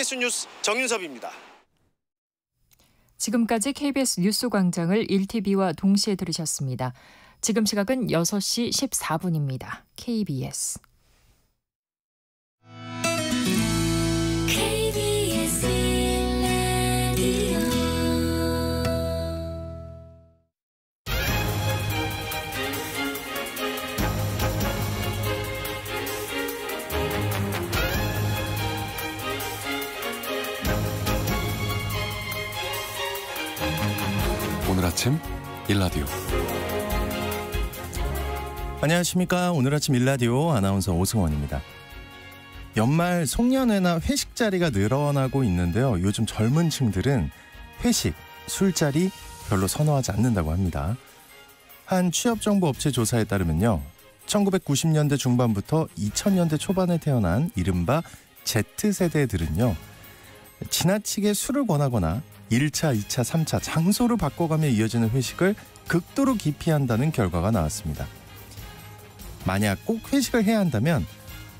KBS 뉴스 정윤섭입니다. 지금까지 KBS 뉴스광장을 1TV와 동시에 들으셨습니다. 지금 시각은 6시 14분입니다. KBS. 오늘 아침 일라디오. 안녕하십니까. 오늘 아침 일라디오 아나운서 오승원입니다. 연말 송년회나 회식 자리가 늘어나고 있는데요. 요즘 젊은 층들은 회식, 술자리 별로 선호하지 않는다고 합니다. 한 취업정보업체 조사에 따르면요. 1990년대 중반부터 2000년대 초반에 태어난 이른바 Z세대들은요. 지나치게 술을 권하거나 1차, 2차, 3차 장소를 바꿔가며 이어지는 회식을 극도로 기피한다는 결과가 나왔습니다. 만약 꼭 회식을 해야 한다면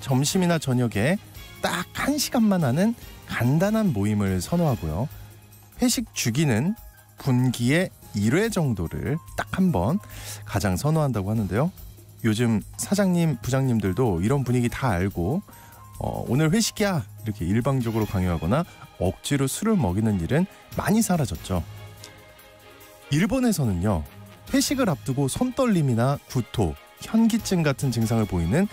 점심이나 저녁에 딱 1시간만 하는 간단한 모임을 선호하고요. 회식 주기는 분기에 1회 정도를 딱 한 번 가장 선호한다고 하는데요. 요즘 사장님, 부장님들도 이런 분위기 다 알고 오늘 회식이야 이렇게 일방적으로 강요하거나 억지로 술을 먹이는 일은 많이 사라졌죠. 일본에서는요. 회식을 앞두고 손떨림이나 구토, 현기증 같은 증상을 보이는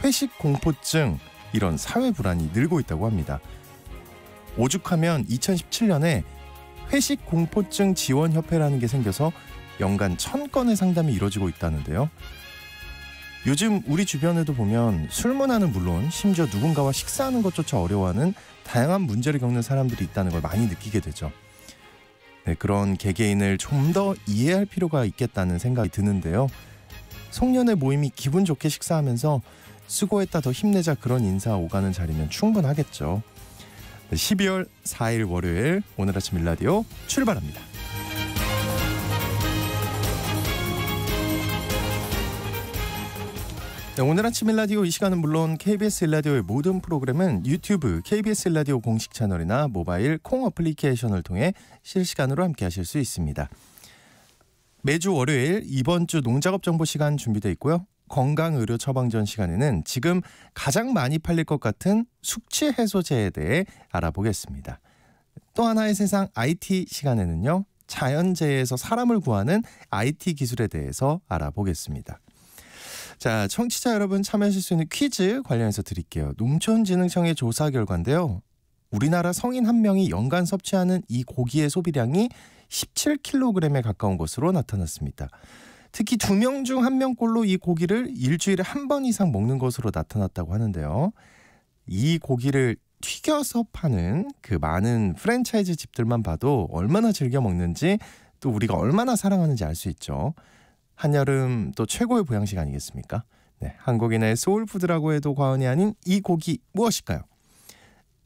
회식 공포증, 이런 사회 불안이 늘고 있다고 합니다. 오죽하면 2017년에 회식 공포증 지원협회라는 게 생겨서 연간 1000건의 상담이 이루어지고 있다는데요. 요즘 우리 주변에도 보면 술 문화는 물론 심지어 누군가와 식사하는 것조차 어려워하는 다양한 문제를 겪는 사람들이 있다는 걸 많이 느끼게 되죠. 네, 그런 개개인을 좀 더 이해할 필요가 있겠다는 생각이 드는데요. 송년회 모임이 기분 좋게 식사하면서 수고했다, 더 힘내자, 그런 인사 오가는 자리면 충분하겠죠. 12월 4일 월요일 오늘 아침 일라디오 출발합니다. 네, 오늘 아침 일라디오 이 시간은 물론 KBS 일라디오의 모든 프로그램은 유튜브 KBS 일라디오 공식 채널이나 모바일 콩 어플리케이션을 통해 실시간으로 함께 하실 수 있습니다. 매주 월요일 이번 주 농작업 정보 시간 준비되어 있고요. 건강의료 처방전 시간에는 지금 가장 많이 팔릴 것 같은 숙취 해소제에 대해 알아보겠습니다. 또 하나의 세상 IT 시간에는요. 자연재해에서 사람을 구하는 IT 기술에 대해서 알아보겠습니다. 자, 청취자 여러분 참여하실 수 있는 퀴즈 관련해서 드릴게요. 농촌진흥청의 조사 결과인데요. 우리나라 성인 한 명이 연간 섭취하는 이 고기의 소비량이 17kg에 가까운 것으로 나타났습니다. 특히 2명 중 1명꼴로 이 고기를 일주일에 한 번 이상 먹는 것으로 나타났다고 하는데요. 이 고기를 튀겨서 파는 그 많은 프랜차이즈 집들만 봐도 얼마나 즐겨 먹는지, 또 우리가 얼마나 사랑하는지 알 수 있죠. 한여름 또 최고의 보양식 아니겠습니까? 네, 한국인의 소울푸드라고 해도 과언이 아닌 이 고기 무엇일까요?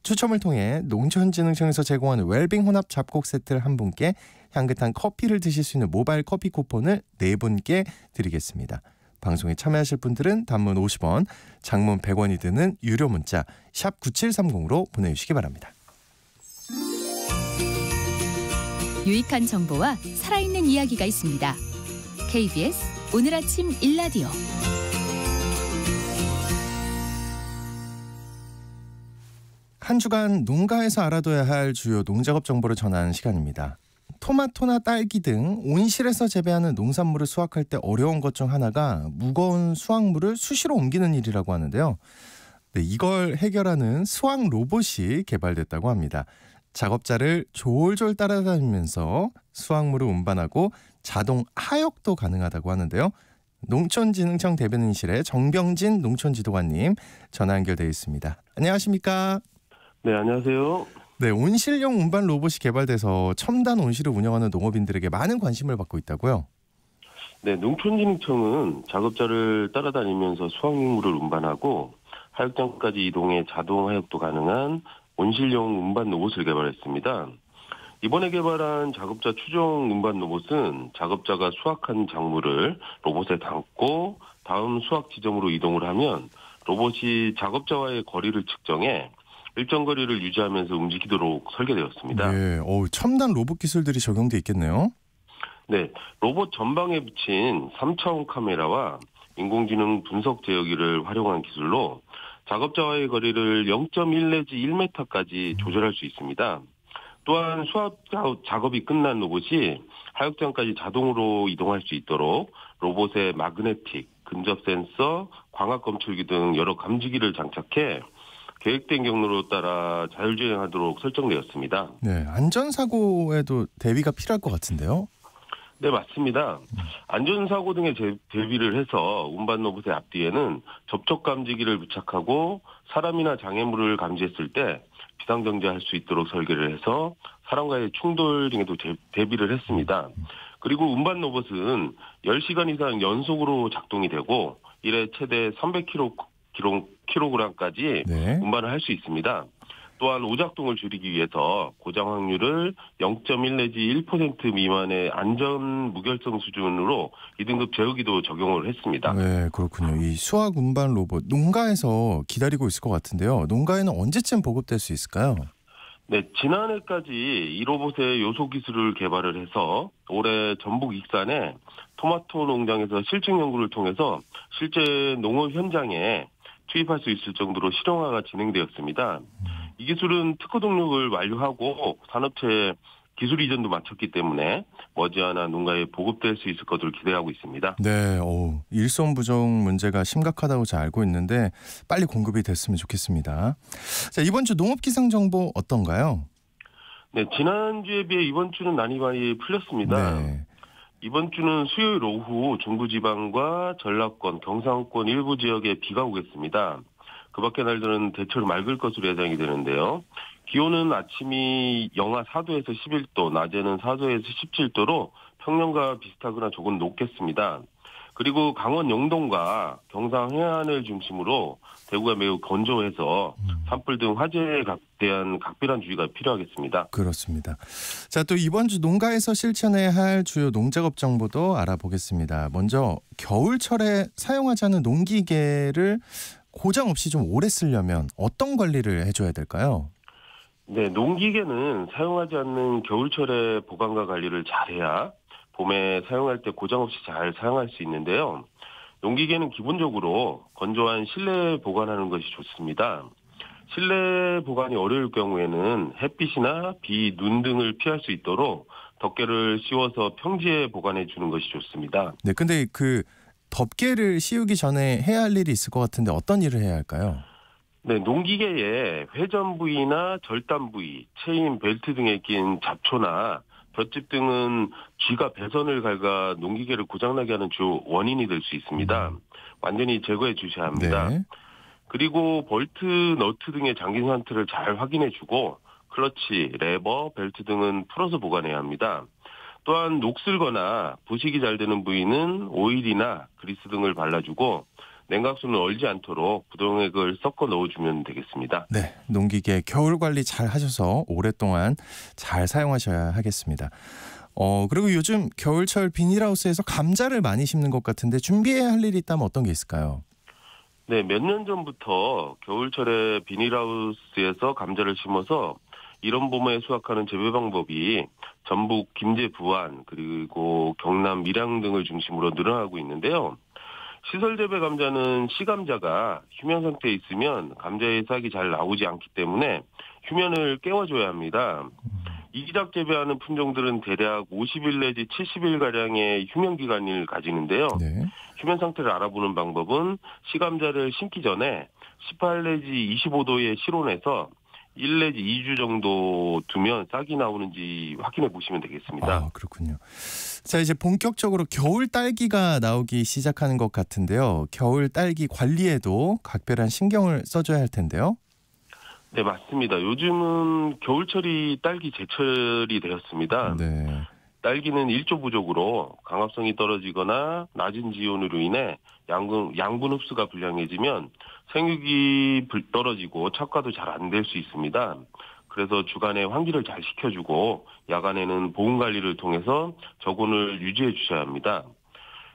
추첨을 통해 농촌진흥청에서 제공하는 웰빙 혼합 잡곡 세트를 한 분께, 향긋한 커피를 드실 수 있는 모바일 커피 쿠폰을 4분께 드리겠습니다. 방송에 참여하실 분들은 단문 50원, 장문 100원이 드는 유료 문자 샵 9730으로 보내주시기 바랍니다. 유익한 정보와 살아있는 이야기가 있습니다. KBS 오늘 아침 일라디오. 한 주간 농가에서 알아둬야 할 주요 농작업 정보를 전하는 시간입니다. 토마토나 딸기 등 온실에서 재배하는 농산물을 수확할 때 어려운 것 중 하나가 무거운 수확물을 수시로 옮기는 일이라고 하는데요. 네, 이걸 해결하는 수확 로봇이 개발됐다고 합니다. 작업자를 졸졸 따라다니면서 수확물을 운반하고 자동 하역도 가능하다고 하는데요. 농촌진흥청 대변인실의 정병진 농촌지도관님 전화 연결되어 있습니다. 안녕하십니까? 네, 안녕하세요. 네, 온실용 운반 로봇이 개발돼서 첨단 온실을 운영하는 농업인들에게 많은 관심을 받고 있다고요? 네, 농촌진흥청은 작업자를 따라다니면서 수확물을 운반하고 하역장까지 이동해 자동 하역도 가능한 온실용 운반 로봇을 개발했습니다. 이번에 개발한 작업자 추종 운반 로봇은 작업자가 수확한 작물을 로봇에 담고 다음 수확 지점으로 이동을 하면 로봇이 작업자와의 거리를 측정해 일정 거리를 유지하면서 움직이도록 설계되었습니다. 네, 첨단 로봇 기술들이 적용돼 있겠네요. 네, 로봇 전방에 붙인 3차원 카메라와 인공지능 분석 제어기를 활용한 기술로 작업자와의 거리를 0.1 내지 1m까지 조절할 수 있습니다. 또한 수압 작업이 끝난 로봇이 하역장까지 자동으로 이동할 수 있도록 로봇에 마그네틱, 근접 센서, 광학 검출기 등 여러 감지기를 장착해 계획된 경로로 따라 자율주행하도록 설정되었습니다. 네, 안전사고에도 대비가 필요할 것 같은데요. 네, 맞습니다. 안전사고 등에 대비를 해서 운반 로봇의 앞뒤에는 접촉 감지기를 부착하고 사람이나 장애물을 감지했을 때 비상정지할 수 있도록 설계를 해서 사람과의 충돌 등에도 대비를 했습니다. 그리고 운반 로봇은 10시간 이상 연속으로 작동이 되고 이래 최대 300kg까지 네. 운반을 할 수 있습니다. 또한 오작동을 줄이기 위해서 고장 확률을 0.1 내지 1% 미만의 안전 무결성 수준으로 2등급 제어기도 적용을 했습니다. 네, 그렇군요. 이 수학 운반 로봇 농가에서 기다리고 있을 것 같은데요. 농가에는 언제쯤 보급될 수 있을까요? 네, 지난해까지 이 로봇의 요소 기술을 개발을 해서 올해 전북 익산의 토마토 농장에서 실증 연구를 통해서 실제 농업 현장에 투입할 수 있을 정도로 실용화가 진행되었습니다. 이 기술은 특허 등록을 완료하고 산업체에 기술 이전도 마쳤기 때문에 머지않아 농가에 보급될 수 있을 것을 기대하고 있습니다. 네, 일손 부족 문제가 심각하다고 잘 알고 있는데 빨리 공급이 됐으면 좋겠습니다. 자, 이번 주 농업 기상 정보 어떤가요? 네, 지난주에 비해 이번 주는 난이 많이 풀렸습니다. 네. 이번 주는 수요일 오후 중부지방과 전라권, 경상권 일부 지역에 비가 오겠습니다. 그 밖의 날들은 대체로 맑을 것으로 예상이 되는데요. 기온은 아침이 영하 4도에서 11도, 낮에는 4도에서 17도로 평년과 비슷하거나 조금 높겠습니다. 그리고 강원 영동과 경상 해안을 중심으로 대구가 매우 건조해서 산불 등 화재에 대한 각별한 주의가 필요하겠습니다. 그렇습니다. 자, 또 이번 주 농가에서 실천해야 할 주요 농작업 정보도 알아보겠습니다. 먼저 겨울철에 사용하지 않는 농기계를 고장 없이 좀 오래 쓰려면 어떤 관리를 해줘야 될까요? 네, 농기계는 사용하지 않는 겨울철에 보관과 관리를 잘해야 봄에 사용할 때 고장 없이 잘 사용할 수 있는데요. 농기계는 기본적으로 건조한 실내에 보관하는 것이 좋습니다. 실내 보관이 어려울 경우에는 햇빛이나 비, 눈 등을 피할 수 있도록 덮개를 씌워서 평지에 보관해 주는 것이 좋습니다. 네, 근데 그 덮개를 씌우기 전에 해야 할 일이 있을 것 같은데 어떤 일을 해야 할까요? 네, 농기계에 회전 부위나 절단 부위, 체인, 벨트 등에 낀 잡초나 볏짚 등은 쥐가 배선을 갉아 농기계를 고장나게 하는 주 원인이 될 수 있습니다. 완전히 제거해 주셔야 합니다. 네. 그리고 볼트, 너트 등의 장기 상태를 잘 확인해주고 클러치, 레버, 벨트 등은 풀어서 보관해야 합니다. 또한 녹슬거나 부식이 잘 되는 부위는 오일이나 그리스 등을 발라주고 냉각수는 얼지 않도록 부동액을 섞어 넣어주면 되겠습니다. 네, 농기계 겨울 관리 잘 하셔서 오랫동안 잘 사용하셔야 하겠습니다. 그리고 요즘 겨울철 비닐하우스에서 감자를 많이 심는 것 같은데 준비해야 할 일이 있다면 어떤 게 있을까요? 네, 몇 년 전부터 겨울철에 비닐하우스에서 감자를 심어서 이런 봄에 수확하는 재배 방법이 전북 김제 부안 그리고 경남 밀양 등을 중심으로 늘어나고 있는데요. 시설 재배 감자는 씨감자가 휴면 상태에 있으면 감자의 싹이 잘 나오지 않기 때문에 휴면을 깨워줘야 합니다. 이기작 재배하는 품종들은 대략 50일 내지 70일가량의 휴면 기간을 가지는데요. 네. 휴면 상태를 알아보는 방법은 씨감자를 심기 전에 18 내지 25도의 실온에서 1 내지 2주 정도 두면 싹이 나오는지 확인해 보시면 되겠습니다. 아, 그렇군요. 자, 이제 본격적으로 겨울 딸기가 나오기 시작하는 것 같은데요. 겨울 딸기 관리에도 각별한 신경을 써줘야 할 텐데요. 네, 맞습니다. 요즘은 겨울철이 딸기 제철이 되었습니다. 네. 딸기는 일조 부족으로 강합성이 떨어지거나 낮은 지온으로 인해 양분 흡수가 불량해지면 생육이 떨어지고 착과도 잘 안 될 수 있습니다. 그래서 주간에 환기를 잘 시켜주고 야간에는 보온 관리를 통해서 저온을 유지해 주셔야 합니다.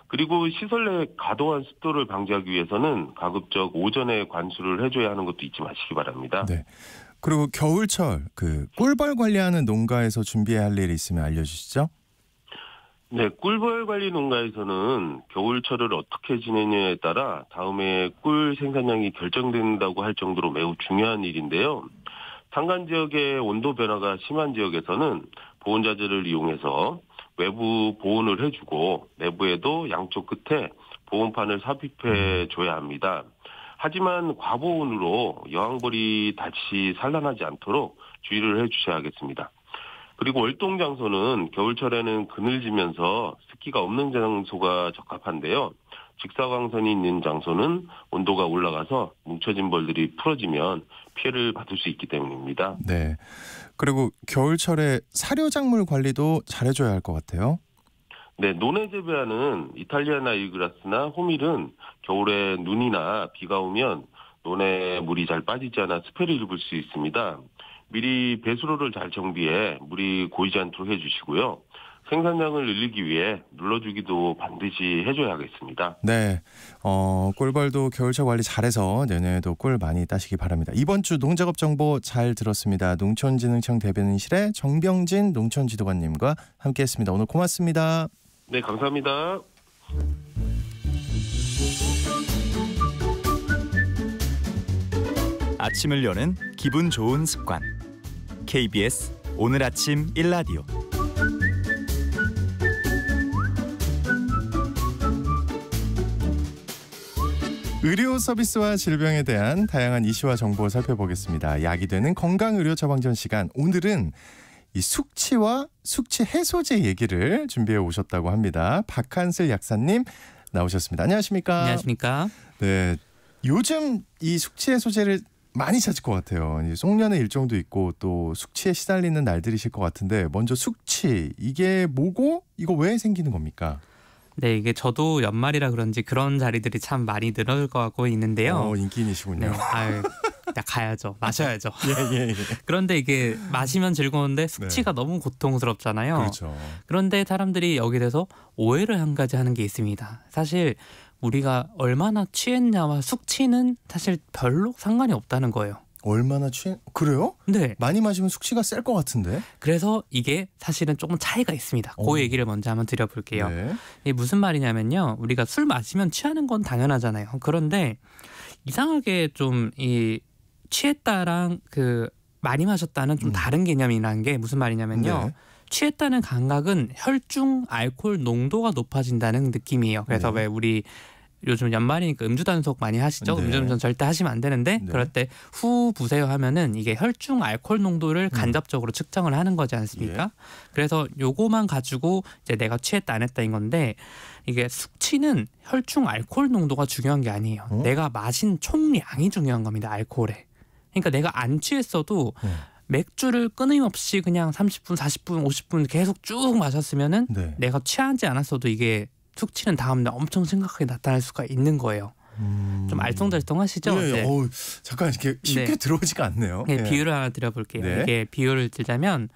그리고 시설 내 과도한 습도를 방지하기 위해서는 가급적 오전에 관수를 해줘야 하는 것도 잊지 마시기 바랍니다. 네. 그리고 겨울철 그 꿀벌 관리하는 농가에서 준비해야 할 일이 있으면 알려주시죠. 네, 꿀벌 관리 농가에서는 겨울철을 어떻게 지내냐에 따라 다음에 꿀 생산량이 결정된다고 할 정도로 매우 중요한 일인데요. 산간 지역의 온도 변화가 심한 지역에서는 보온자재를 이용해서 외부 보온을 해주고 내부에도 양쪽 끝에 보온판을 삽입해 줘야 합니다. 하지만 과보온으로 여왕벌이 다시 산란하지 않도록 주의를 해주셔야겠습니다. 그리고 월동 장소는 겨울철에는 그늘지면서 습기가 없는 장소가 적합한데요. 직사광선이 있는 장소는 온도가 올라가서 뭉쳐진 벌들이 풀어지면 피해를 받을 수 있기 때문입니다. 네. 그리고 겨울철에 사료작물 관리도 잘해줘야 할 것 같아요. 네, 논에 재배하는 이탈리안 아이그라스나 호밀은 겨울에 눈이나 비가 오면 논에 물이 잘 빠지지 않아 스패를 입을 수 있습니다. 미리 배수로를 잘 정비해 물이 고이지 않도록 해주시고요. 생산량을 늘리기 위해 눌러주기도 반드시 해줘야겠습니다. 네, 꿀벌도 겨울철 관리 잘해서 내년에도 꿀 많이 따시기 바랍니다. 이번 주 농작업 정보 잘 들었습니다. 농촌진흥청 대변인실의 정병진 농촌지도관님과 함께했습니다. 오늘 고맙습니다. 네, 감사합니다. 아침을 여는 기분 좋은 습관. KBS 오늘 아침 1라디오. 의료 서비스와 질병에 대한 다양한 이슈와 정보 살펴보겠습니다. 약이 되는 건강의료 처방전 시간. 오늘은 이 숙취와 숙취 해소제 얘기를 준비해 오셨다고 합니다. 박한슬 약사님 나오셨습니다. 안녕하십니까? 안녕하십니까? 네, 요즘 이 숙취 해소제를 많이 찾을 것 같아요. 송년회 일정도 있고 또 숙취에 시달리는 날들이실 것 같은데 먼저 숙취 이게 뭐고 이거 왜 생기는 겁니까? 네, 이게 저도 연말이라 그런지 그런 자리들이 참 많이 늘어가고 있는데요. 인기인이시군요. 네, 가야죠. 마셔야죠. 예. 그런데 이게 마시면 즐거운데 숙취가 너무 고통스럽잖아요. 그렇죠. 그런데 사람들이 여기 대해서 오해를 한 가지 하는 게 있습니다. 사실 우리가 얼마나 취했냐와 숙취는 사실 별로 상관이 없다는 거예요. 얼마나 그래요? 네. 많이 마시면 숙취가 셀 것 같은데. 그래서 이게 사실은 조금 차이가 있습니다. 그 얘기를 먼저 한번 드려볼게요. 네. 이게 무슨 말이냐면요. 우리가 술 마시면 취하는 건 당연하잖아요. 그런데 이상하게 좀 이 취했다랑 그 많이 마셨다는 좀 다른 개념이라는 게 무슨 말이냐면요. 네. 취했다는 감각은 혈중 알코올 농도가 높아진다는 느낌이에요. 그래서 네. 왜 우리 요즘 연말이니까 음주 단속 많이 하시죠? 네. 음주운전 절대 하시면 안 되는데 네. 그럴 때 후 부세요 하면은 이게 혈중 알코올 농도를 간접적으로 측정을 하는 거지 않습니까? 그래서 요거만 가지고 이제 내가 취했다 안 했다인 건데 이게 숙취는 혈중 알코올 농도가 중요한 게 아니에요. 내가 마신 총량이 중요한 겁니다. 알코올에. 그러니까 내가 안 취했어도 맥주를 끊임없이 그냥 30분, 40분, 50분 계속 쭉 마셨으면은 네. 내가 취하지 않았어도 이게 숙취는 다음날 엄청 심각하게 나타날 수가 있는 거예요. 좀 알쏭달쏭하시죠? 네. 네. 잠깐 이렇게 쉽게 네. 들어오지가 않네요. 네, 비유를 하나 드려볼게요. 네. 이게 비유를 들자면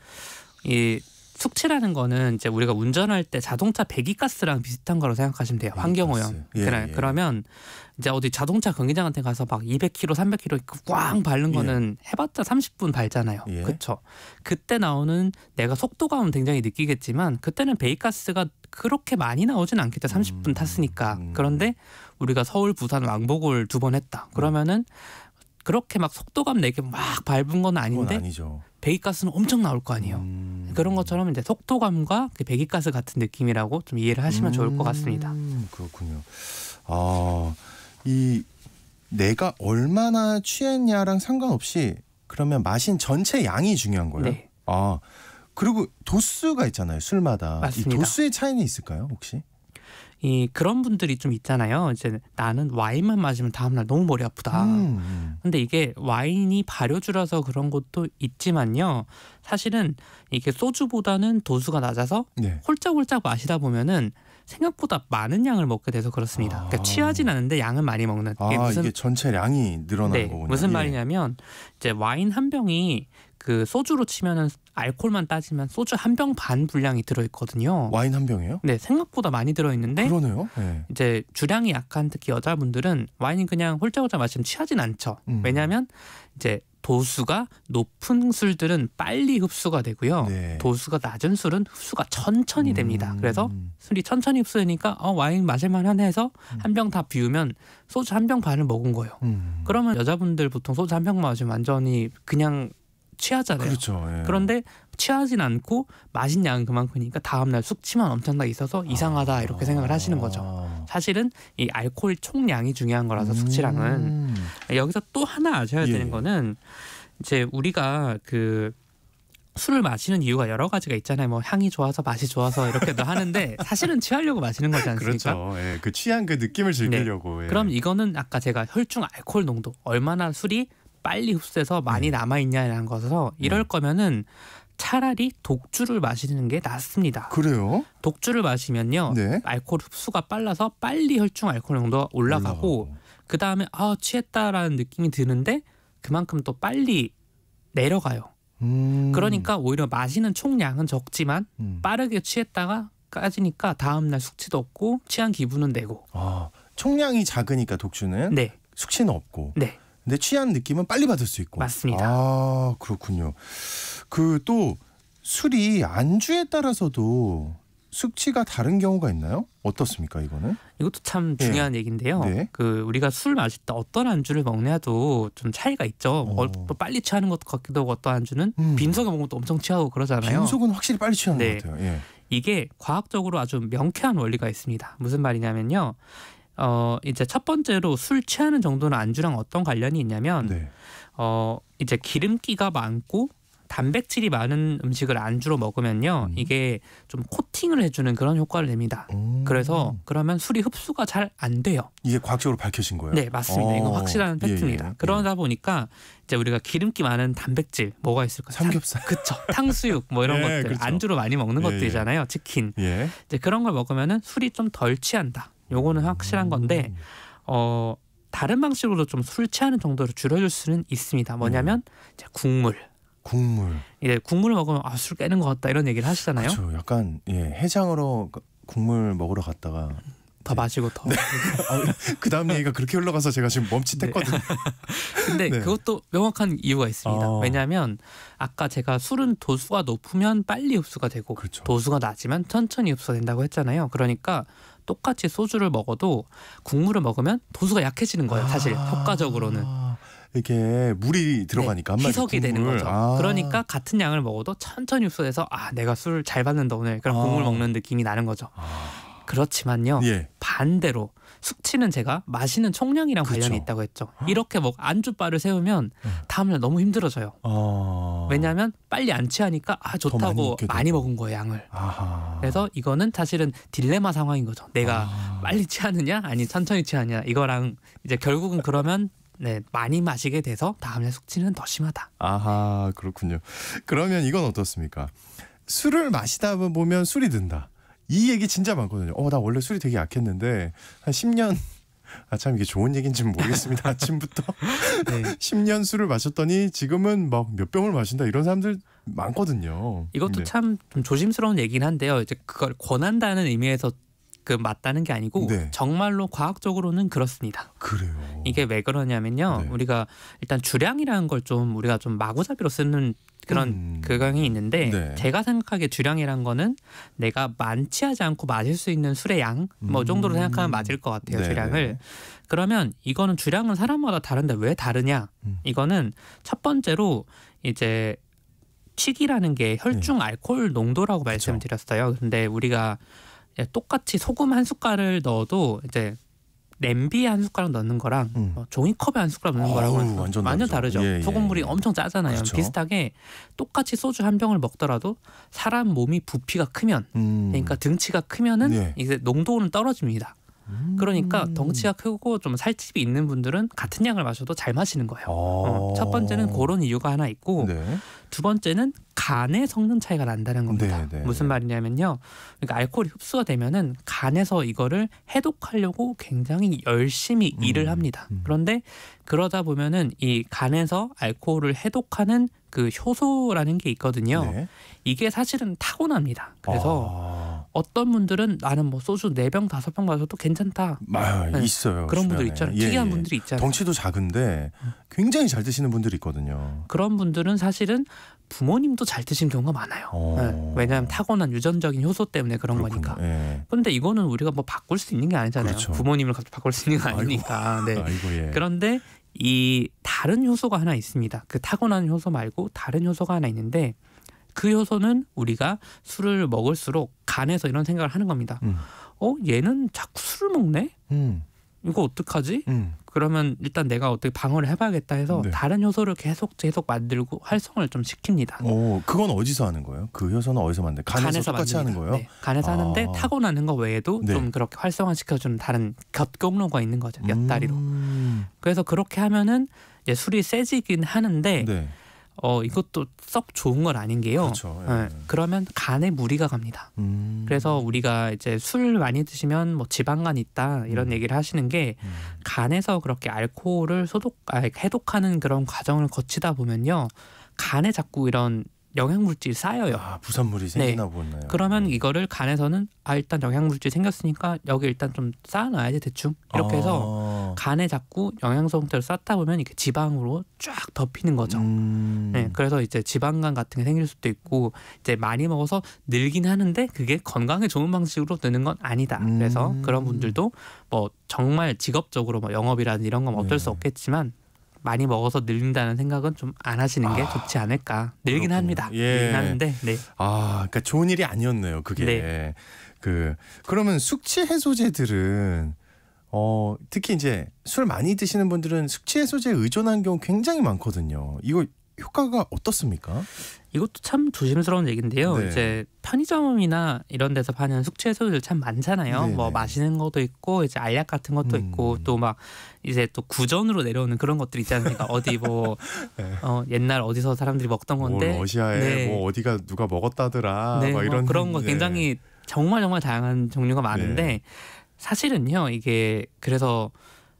이 숙취라는 거는 이제 우리가 운전할 때 자동차 배기가스랑 비슷한 거로 생각하시면 돼요. 환경오염. 그러면 이제 어디 자동차 경기장한테 가서 막 200km, 300km 꽝 밟는 거는 해봤자 30분 밟잖아요. 그렇죠. 그때 나오는 내가 속도감은 굉장히 느끼겠지만 그때는 배기가스가 그렇게 많이 나오진 않겠죠. 30분 탔으니까. 그런데 우리가 서울, 부산, 왕복을 2번 했다. 그러면은 그렇게 막 속도감 내게 막 밟은 건 아닌데 배기가스는 엄청 나올 거 아니에요. 그런 것처럼 이제 속도감과 그 배기가스 같은 느낌이라고 좀 이해를 하시면 좋을 것 같습니다. 그렇군요. 이 내가 얼마나 취했냐랑 상관없이 그러면 마신 전체 양이 중요한 거예요? 네. 그리고 도수가 있잖아요. 술마다. 맞습니다. 이 도수의 차이는 있을까요? 혹시? 그런 분들이 좀 있잖아요. 이제 나는 와인만 마시면 다음날 너무 머리 아프다. 근데 이게 와인이 발효주라서 그런 것도 있지만요. 사실은 이게 소주보다는 도수가 낮아서 홀짝홀짝 마시다 보면은 생각보다 많은 양을 먹게 돼서 그렇습니다. 그러니까 취하진 않은데 양은 많이 먹는. 이게 전체 양이 늘어나는 거군요. 무슨 말이냐면 이제 와인 한 병이 그 소주로 치면은 알코올만 따지면 소주 한 병 반 분량이 들어있거든요. 와인 한 병이요? 네, 생각보다 많이 들어있는데. 그러네요. 이제 주량이 약한 특히 여자분들은 와인 그냥 홀짝홀짝 마시면 취하진 않죠. 왜냐하면 이제 도수가 높은 술들은 빨리 흡수가 되고요. 네. 도수가 낮은 술은 흡수가 천천히 됩니다. 그래서 술이 천천히 흡수되니까 와인 마실만하네 해서 한 병 다 비우면 소주 한 병 반을 먹은 거예요. 그러면 여자분들 보통 소주 한 병 마시면 완전히 그냥 취하잖아요. 그렇죠. 예. 그런데 취하진 않고 마신 양은 그만큼이니까 다음날 숙취만 엄청나게 있어서 이상하다 이렇게 생각을 하시는 거죠. 사실은 이 알코올 총량이 중요한 거라서 숙취량은. 여기서 또 하나 아셔야 되는 거는 이제 우리가 그 술을 마시는 이유가 여러 가지가 있잖아요. 뭐 향이 좋아서 맛이 좋아서 이렇게도 하는데 사실은 취하려고 마시는 거지 않습니까? 그렇죠. 예. 그 취한 그 느낌을 즐기려고. 예. 그럼 이거는 아까 제가 혈중 알코올 농도 얼마나 술이 빨리 흡수해서 많이 남아있냐라는 것에서 이럴 거면은 차라리 독주를 마시는 게 낫습니다. 그래요? 독주를 마시면요. 네. 알코올 흡수가 빨라서 빨리 혈중 알코올 농도가 올라가고 그다음에 취했다라는 느낌이 드는데 그만큼 또 빨리 내려가요. 그러니까 오히려 마시는 총량은 적지만 빠르게 취했다가 까지니까 다음날 숙취도 없고 취한 기분은 내고. 총량이 작으니까 독주는 네. 숙취는 없고. 네. 근데 취한 느낌은 빨리 받을 수 있고. 맞습니다. 그렇군요. 그 또 술이 안주에 따라서도 숙취가 다른 경우가 있나요? 어떻습니까, 이거는? 이것도 참 중요한 얘기인데요. 네. 그 우리가 술 마실 때 어떤 안주를 먹냐도 좀 차이가 있죠. 빨리 취하는 것 같기도 하고 어떤 안주는 빈속에 먹으면 또 엄청 취하고 그러잖아요. 빈속은 확실히 빨리 취하는 네. 것 같아요. 예. 이게 과학적으로 아주 명쾌한 원리가 있습니다. 무슨 말이냐면요. 이제 첫 번째로 술 취하는 정도는 안주랑 어떤 관련이 있냐면 네. 이제 기름기가 많고 단백질이 많은 음식을 안주로 먹으면요. 이게 좀 코팅을 해주는 그런 효과를 냅니다. 그래서 그러면 술이 흡수가 잘 안 돼요. 이게 과학적으로 밝혀진 거예요? 네, 맞습니다. 이건 확실한 팩트입니다. 그러다 보니까 이제 우리가 기름기 많은 단백질 뭐가 있을까요? 삼겹살. 그쵸. 탕수육 뭐 이런 것들 그렇죠. 안주로 많이 먹는 것들이잖아요. 치킨. 이제 그런 걸 먹으면은 술이 좀 덜 취한다. 요거는 확실한 건데 다른 방식으로도 좀 술 취하는 정도를 줄여줄 수는 있습니다. 뭐냐면 이제 국물. 이제 국물을 먹으면 술 깨는 것 같다 이런 얘기를 하시잖아요. 그렇죠. 약간 해장으로 국물 먹으러 갔다가 더 마시고 더. 그 다음 얘기가 그렇게 흘러가서 제가 지금 멈칫했거든요. 근데 그것도 명확한 이유가 있습니다. 왜냐하면 아까 제가 술은 도수가 높으면 빨리 흡수가 되고 그렇죠. 도수가 낮으면 천천히 흡수가 된다고 했잖아요. 그러니까 똑같이 소주를 먹어도 국물을 먹으면 도수가 약해지는 거예요. 사실 효과적으로는. 이게 물이 들어가니까 희석이 되는 거죠. 그러니까 같은 양을 먹어도 천천히 흡수돼서 내가 술 잘 받는다 오늘 그런 국물 먹는 느낌이 나는 거죠. 그렇지만요. 반대로 숙취는 제가 마시는 총량이랑 관련이 있다고 했죠. 이렇게 안주바를 세우면 다음날 너무 힘들어져요. 왜냐하면 빨리 안 취하니까 좋다고 많이 먹은 거예요, 양을. 그래서 이거는 사실은 딜레마 상황인 거죠. 내가 빨리 취하느냐 아니 천천히 취하느냐 이거랑 이제 결국은 그러면 많이 마시게 돼서 다음날 숙취는 더 심하다. 그렇군요. 그러면 이건 어떻습니까? 술을 마시다 보면 술이 든다. 이 얘기 진짜 많거든요. 나 원래 술이 되게 약했는데 한 10년 참 이게 좋은 얘기인지는 모르겠습니다. 아침부터 10년 술을 마셨더니 지금은 막 몇 병을 마신다 이런 사람들 많거든요. 이것도 참 좀 조심스러운 얘기긴 한데요. 이제 그걸 권한다는 의미에서 맞다는 게 아니고 정말로 과학적으로는 그렇습니다. 그래요. 이게 왜 그러냐면요. 우리가 일단 주량이라는 걸 좀 우리가 좀 마구잡이로 쓰는 그런 그강이 있는데 제가 생각하기에 주량이란 거는 내가 만취하지 않고 마실 수 있는 술의 양 뭐 정도로 생각하면 맞을 것 같아요. 주량을. 그러면 이거는 주량은 사람마다 다른데 왜 다르냐? 이거는 첫 번째로 이제 취기라는 게 혈중 알코올 농도라고 말씀을 드렸어요. 근데 우리가 똑같이 소금 한 숟갈을 넣어도 이제 냄비에 한 숟가락 넣는 거랑 종이컵에 한 숟가락 넣는 거랑은 완전 다르죠. 소금물이 엄청 짜잖아요. 그렇죠. 비슷하게 똑같이 소주 한 병을 먹더라도 사람 몸이 부피가 크면 그러니까 등치가 크면은 이제 농도는 떨어집니다. 그러니까 덩치가 크고 좀 살집이 있는 분들은 같은 양을 마셔도 잘 마시는 거예요. 첫 번째는 그런 이유가 하나 있고 두 번째는 간의 성능 차이가 난다는 겁니다. 무슨 말이냐면요. 그러니까 알코올이 흡수가 되면은 간에서 이거를 해독하려고 굉장히 열심히 일을 합니다. 그런데 그러다 보면은 이 간에서 알코올을 해독하는 그 효소라는 게 있거든요. 이게 사실은 타고납니다. 그래서 어떤 분들은 나는 뭐 소주 4병 5병 마셔도 괜찮다. 네. 있어요. 그런 분들 주변에. 있잖아요. 예, 특이한 예. 분들이 있잖아요. 덩치도 작은데 굉장히 잘 드시는 분들이 있거든요. 그런 분들은 사실은 부모님도 잘 드신 경우가 많아요. 네. 왜냐하면 타고난 유전적인 효소 때문에 그런 그렇군요. 거니까. 예. 그런데 이거는 우리가 뭐 바꿀 수 있는 게 아니잖아요. 그렇죠. 부모님을 갑자기 바꿀 수 있는 게 아니니까. 네. 아이고 예. 그런데 이 다른 효소가 하나 있습니다. 그 타고난 효소 말고 다른 효소가 하나 있는데 그 효소는 우리가 술을 먹을수록 간에서 이런 생각을 하는 겁니다. 얘는 자꾸 술을 먹네? 이거 어떡하지? 그러면 일단 내가 어떻게 방어를 해봐야겠다 해서 네. 다른 효소를 계속 만들고 활성을 좀 시킵니다. 그건 어디서 하는 거예요? 그 효소는 어디서 만든? 간에서 똑같이 만듭니다. 하는 거예요? 네, 간에서 하는데 타고나는 거 외에도 네. 좀 그렇게 활성화시켜주는 다른 곁경로가 있는 거죠. 곁다리로. 그래서 그렇게 하면은 이제 술이 세지긴 하는데 네. 이것도 썩 좋은 건 아닌 게요. 그렇죠. 예. 네, 그러면 간에 무리가 갑니다. 그래서 우리가 이제 술 많이 드시면 뭐 지방간 있다 이런 얘기를 하시는 게 간에서 그렇게 알코올을 해독하는 그런 과정을 거치다 보면요, 간에 자꾸 이런 영양물질이 쌓여요. 부산물이 생기나 보네요. 그러면 이거를 간에서는 일단 영양물질이 생겼으니까 여기 일단 좀 쌓아놔야지 대충 이렇게 해서 간에 자꾸 영양성들을 쌓다 보면 이렇게 지방으로 쫙 덮이는 거죠. 네, 그래서 이제 지방간 같은 게 생길 수도 있고 이제 많이 먹어서 늘긴 하는데 그게 건강에 좋은 방식으로 느는 건 아니다. 그래서 그런 분들도 뭐 정말 직업적으로 뭐 영업이라든 이런 건 어쩔 수 없겠지만 많이 먹어서 늘린다는 생각은 좀 안 하시는 게 좋지 않을까. 늘긴 합니다. 예. 늘긴 하는데. 네. 그러니까 좋은 일이 아니었네요. 그게. 네. 그러면 숙취 해소제들은 특히 이제 술 많이 드시는 분들은 숙취 해소제에 의존하는 경우 굉장히 많거든요. 이거 효과가 어떻습니까? 이것도 참 조심스러운 얘기인데요. 네. 이제 편의점이나 이런 데서 파는 숙취 해소제들 참 많잖아요. 네네. 뭐 마시는 것도 있고 이제 알약 같은 것도 있고 또 막 이제 또 구전으로 내려오는 그런 것들 있지 않습니까? 어디 뭐 네. 옛날 어디서 사람들이 먹던 건데 러시아에 네. 뭐 어디가 누가 먹었다더라. 네, 막 이런 그런 거 네. 굉장히 정말 다양한 종류가 많은데 네. 사실은요, 이게 그래서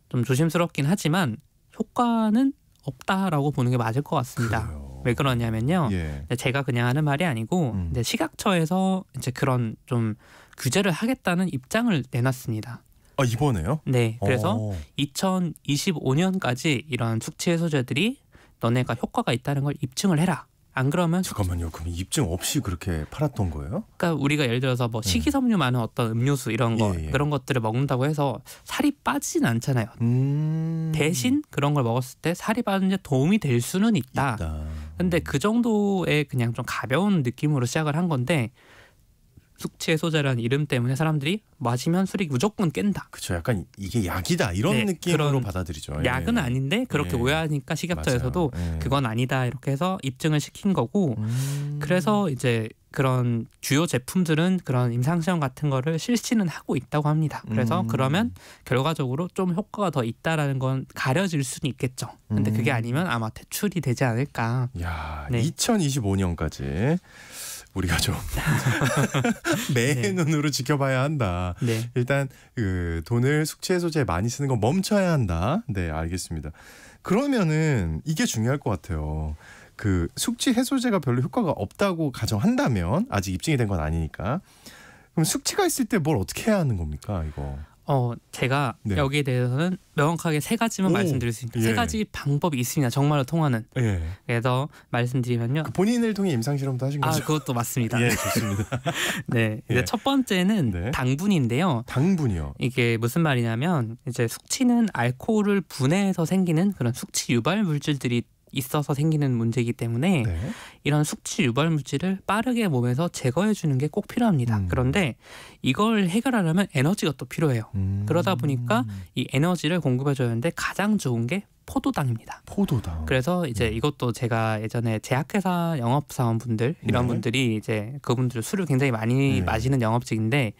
좀 조심스럽긴 하지만 효과는 없다라고 보는 게 맞을 것 같습니다. 그래요. 왜 그러냐면요, 예. 제가 그냥 하는 말이 아니고 이제 식약처에서 이제 그런 좀 규제를 하겠다는 입장을 내놨습니다. 이번에요? 네, 그래서 2025년까지 이런 숙취 해소제들이 너네가 효과가 있다는 걸 입증을 해라. 안 그러면 잠깐만요. 그럼 입증 없이 그렇게 팔았던 거예요? 그러니까 우리가 예를 들어서 뭐 식이섬유 많은 어떤 음료수 이런 거 예. 그런 것들을 먹는다고 해서 살이 빠지진 않잖아요. 대신 그런 걸 먹었을 때 살이 빠지는 데 도움이 될 수는 있다. 근데 그 정도의 그냥 좀 가벼운 느낌으로 시작을 한 건데 숙취 해소제라는 이름 때문에 사람들이 마시면 술이 무조건 깬다. 그렇죠. 약간 이게 약이다 이런 네, 느낌으로 그런 받아들이죠. 약은 예. 아닌데 그렇게 예. 오해하니까 식약처에서도 맞아요. 예. 그건 아니다 이렇게 해서 입증을 시킨 거고 그래서 이제 그런 주요 제품들은 그런 임상시험 같은 거를 실시는 하고 있다고 합니다. 그래서 그러면 결과적으로 좀 효과가 더 있다라는 건 가려질 수는 있겠죠. 근데 그게 아니면 아마 퇴출이 되지 않을까. 야, 네. 2025년까지 우리가 좀 매의 네. 눈으로 지켜봐야 한다. 네. 일단 그 돈을 숙취 해소제에 많이 쓰는 건 멈춰야 한다. 네, 알겠습니다. 그러면은 이게 중요할 것 같아요. 그 숙취 해소제가 별로 효과가 없다고 가정한다면 아직 입증이 된 건 아니니까. 그럼 숙취가 있을 때 뭘 어떻게 해야 하는 겁니까, 이거? 제가 네. 여기에 대해서는 명확하게 3가지만 말씀드릴 수 있습니다. 예. 3가지 방법이 있습니다. 정말로 통하는. 예. 그래서 말씀드리면요. 그 본인을 통해 임상 실험도 하신 거죠? 그것도 맞습니다. 예, 좋습니다. 네. 이제 예. 첫 번째는 네. 당분인데요. 당분이요. 이게 무슨 말이냐면 이제 숙취는 알코올을 분해해서 생기는 그런 숙취 유발 물질들이 있어서 생기는 문제이기 때문에 네. 이런 숙취 유발 물질을 빠르게 몸에서 제거해 주는 게 꼭 필요합니다. 그런데 이걸 해결하려면 에너지가 또 필요해요. 그러다 보니까 이 에너지를 공급해 줘야 하는데 가장 좋은 게 포도당입니다. 포도당. 그래서 이제 이것도 제가 예전에 제약회사 영업사원분들 이런 네. 분들이 이제 그분들 술을 굉장히 많이 네. 마시는 영업직인데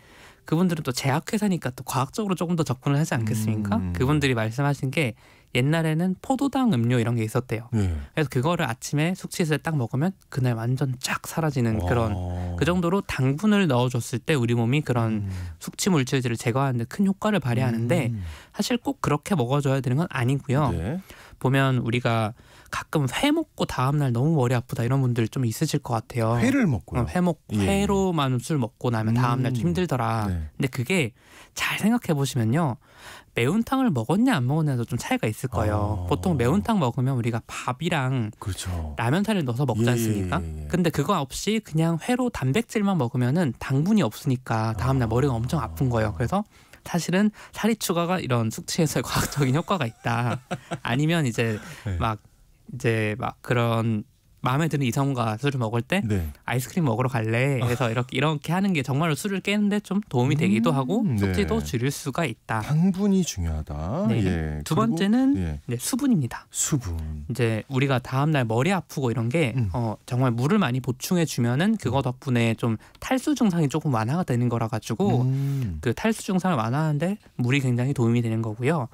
그분들은 또 제약회사니까 또 과학적으로 조금 더 접근을 하지 않겠습니까? 그분들이 말씀하신 게 옛날에는 포도당 음료 이런 게 있었대요. 네. 그래서 그거를 아침에 숙취해서 딱 먹으면 그날 완전 쫙 사라지는 그런 그 정도로 당분을 넣어줬을 때 우리 몸이 그런 숙취 물질들을 제거하는 데 큰 효과를 발휘하는데 사실 꼭 그렇게 먹어줘야 되는 건 아니고요. 네. 보면 우리가 가끔 회 먹고 다음날 너무 머리 아프다 이런 분들 좀 있으실 것 같아요. 회를 먹고요. 회로만 술 먹고 나면 다음날 좀 힘들더라. 네. 근데 그게 잘 생각해 보시면요. 매운탕을 먹었냐 안 먹었냐도 좀 차이가 있을 거예요. 보통 매운탕 먹으면 우리가 밥이랑 그렇죠. 라면사리를 넣어서 먹지 않습니까? 근데 그거 없이 그냥 회로 단백질만 먹으면은 당분이 없으니까 다음날 머리가 엄청 아픈 거예요. 그래서 사실은 사리 추가가 이런 숙취 해소에 과학적인 효과가 있다. 아니면 이제 네. 막 그런 마음에 드는 이성과 술을 먹을 때 네. 아이스크림 먹으러 갈래 해서 이렇게 하는 게 정말로 술을 깨는데 좀 도움이 되기도 하고 숙취도 네. 줄일 수가 있다. 당분이 중요하다. 네. 예. 두 그리고, 번째는 예. 네, 수분입니다. 수분. 이제 우리가 다음날 머리 아프고 이런 게 정말 물을 많이 보충해 주면은 그거 덕분에 좀 탈수 증상이 조금 완화가 되는 거라 가지고 그 탈수 증상을 완화하는데 물이 굉장히 도움이 되는 거고요.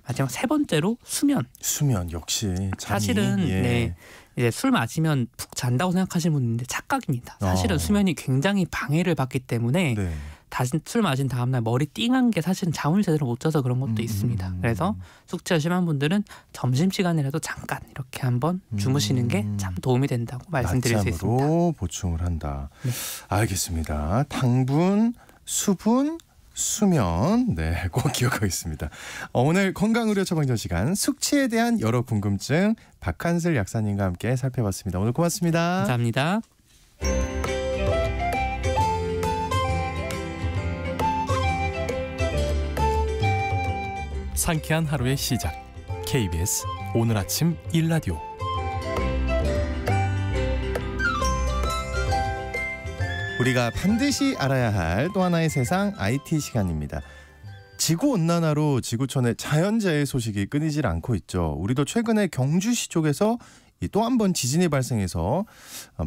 마지막 세 번째로 수면. 수면 역시 잠이, 사실은 예. 네. 이제 술 마시면 푹 잔다고 생각하시는 분인데 착각입니다. 사실은 수면이 굉장히 방해를 받기 때문에 네. 다시 술 마신 다음날 머리 띵한 게 사실은 잠을 제대로 못 자서 그런 것도 있습니다. 그래서 숙취가 심한 분들은 점심시간이라도 잠깐 이렇게 한번 주무시는 게 참 도움이 된다고 말씀드릴 수 있습니다. 낮잠으로 보충을 한다. 네. 알겠습니다. 당분, 수분, 수면, 네, 꼭 기억하겠습니다. 오늘 건강의료 처방전 시간 숙취에 대한 여러 궁금증 박한슬 약사님과 함께 살펴봤습니다. 오늘 고맙습니다. 감사합니다. 상쾌한 하루의 시작. KBS 오늘 아침 일라디오. 우리가 반드시 알아야 할 또 하나의 세상 IT 시간입니다. 지구온난화로 지구촌의 자연재해 소식이 끊이질 않고 있죠. 우리도 최근에 경주시 쪽에서 또 한 번 지진이 발생해서